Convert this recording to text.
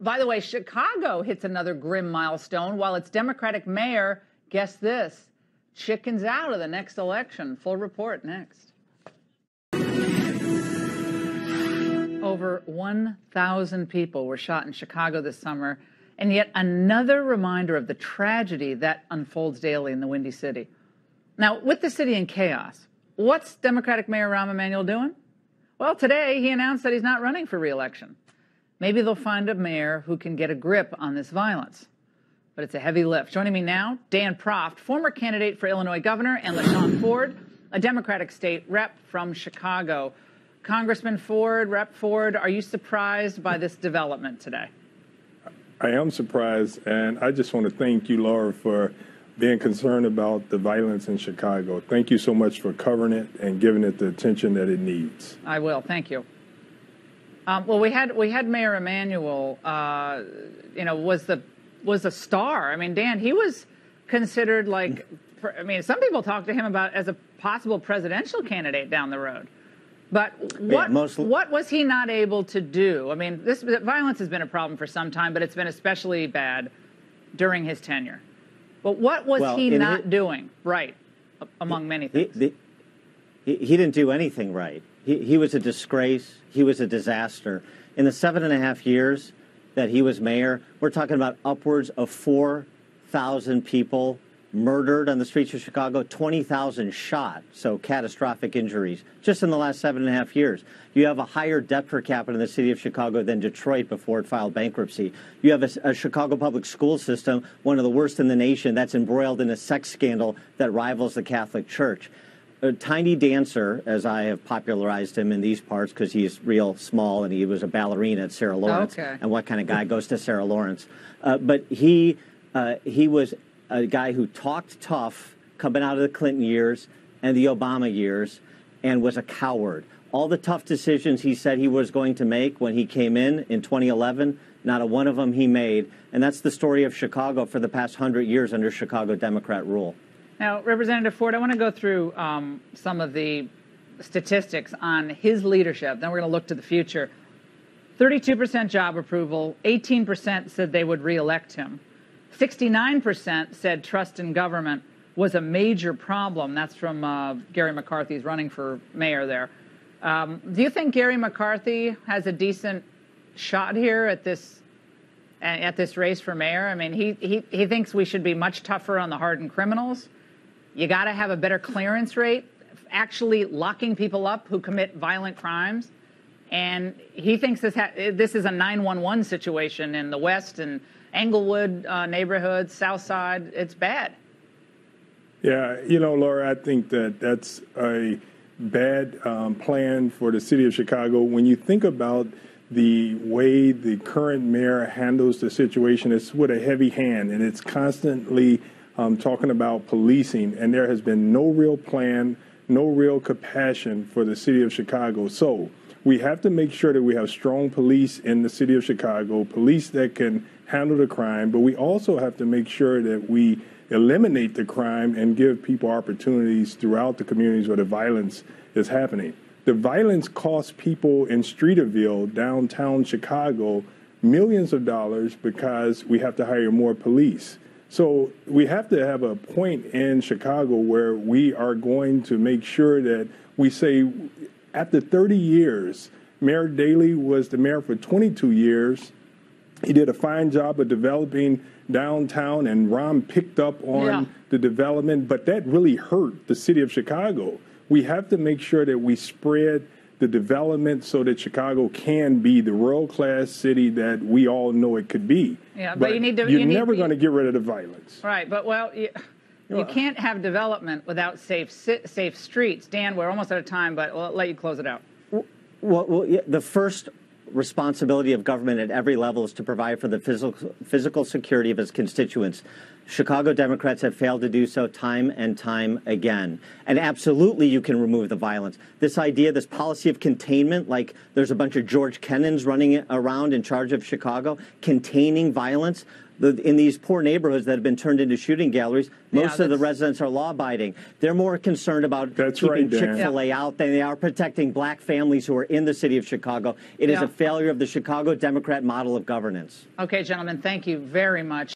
By the way, Chicago hits another grim milestone while its Democratic mayor, guess this, chickens out of the next election. Full report next. Over 1,000 people were shot in Chicago this summer, and yet another reminder of the tragedy that unfolds daily in the Windy City. Now, with the city in chaos, what's Democratic Mayor Rahm Emanuel doing? Well, today he announced that he's not running for re-election. Maybe they'll find a mayor who can get a grip on this violence. But it's a heavy lift. Joining me now, Dan Proft, former candidate for Illinois governor, and LaShawn Ford, a Democratic state rep from Chicago. Congressman Ford, Rep. Ford, are you surprised by this development today? I am surprised, and I just want to thank you, Laura, for being concerned about the violence in Chicago. Thank you so much for covering it and giving it the attention that it needs. I will. Thank you. Well, we had Mayor Emanuel, was a star. I mean, Dan, he was considered like, I mean, some people talk to him about as a possible presidential candidate down the road. But what was he not able to do? I mean, this violence has been a problem for some time, but it's been especially bad during his tenure. But what was he not doing right, among many things? He didn't do anything right. He was a disgrace. He was a disaster. In the 7.5 years that he was mayor, we're talking about upwards of 4,000 people murdered on the streets of Chicago, 20,000 shot, so catastrophic injuries, just in the last 7.5 years. You have a higher debt per capita in the city of Chicago than Detroit before it filed bankruptcy. You have a Chicago public school system, one of the worst in the nation, that's embroiled in a sex scandal that rivals the Catholic Church. A tiny dancer, as I have popularized him in these parts because he's real small and he was a ballerina at Sarah Lawrence. Okay. And what kind of guy goes to Sarah Lawrence? But he was a guy who talked tough coming out of the Clinton years and the Obama years and was a coward. All the tough decisions he said he was going to make when he came in 2011, not a one of them he made. And that's the story of Chicago for the past 100 years under Chicago Democrat rule. Now, Representative Ford, I want to go through some of the statistics on his leadership. Then we're going to look to the future. 32% job approval, 18% said they would reelect him. 69% said trust in government was a major problem. That's from Gary McCarthy's running for mayor there. Do you think Gary McCarthy has a decent shot here at this race for mayor? I mean, he thinks we should be much tougher on the hardened criminals. You got to have a better clearance rate, actually locking people up who commit violent crimes. And he thinks this is a 911 situation in the West and Englewood neighborhoods, South Side. It's bad. Yeah, Laura, I think that's a bad plan for the city of Chicago. When you think about the way the current mayor handles the situation, it's with a heavy hand, and it's constantly talking about policing, and there has been no real plan, no real compassion for the city of Chicago. So we have to make sure that we have strong police in the city of Chicago, police that can handle the crime, but we also have to make sure that we eliminate the crime and give people opportunities throughout the communities where the violence is happening. The violence costs people in Streeterville, downtown Chicago, millions of dollars because we have to hire more police. So we have to have a point in Chicago where we are going to make sure that we say, after 30 years, Mayor Daley was the mayor for 22 years. He did a fine job of developing downtown, and Rahm picked up on the development, but that really hurt the city of Chicago. We have to make sure that we spread the development so that Chicago can be the world-class city that we all know it could be. Yeah, but you're never going to get rid of the violence. Right, but you can't have development without safe streets. Dan, we're almost out of time, but I'll let you close it out. Well, the first responsibility of government at every level is to provide for the physical security of its constituents. Chicago Democrats have failed to do so time and time again. And absolutely you can remove the violence. This idea, this policy of containment, like there's a bunch of George Kennans running around in charge of Chicago, containing violence. In these poor neighborhoods that have been turned into shooting galleries, most of the that's- residents are law-abiding. They're more concerned about That's keeping right, Dan. Chick-fil-A out than they are protecting black families who are in the city of Chicago. It is Yeah. a failure of the Chicago Democrat model of governance. Okay, gentlemen, thank you very much.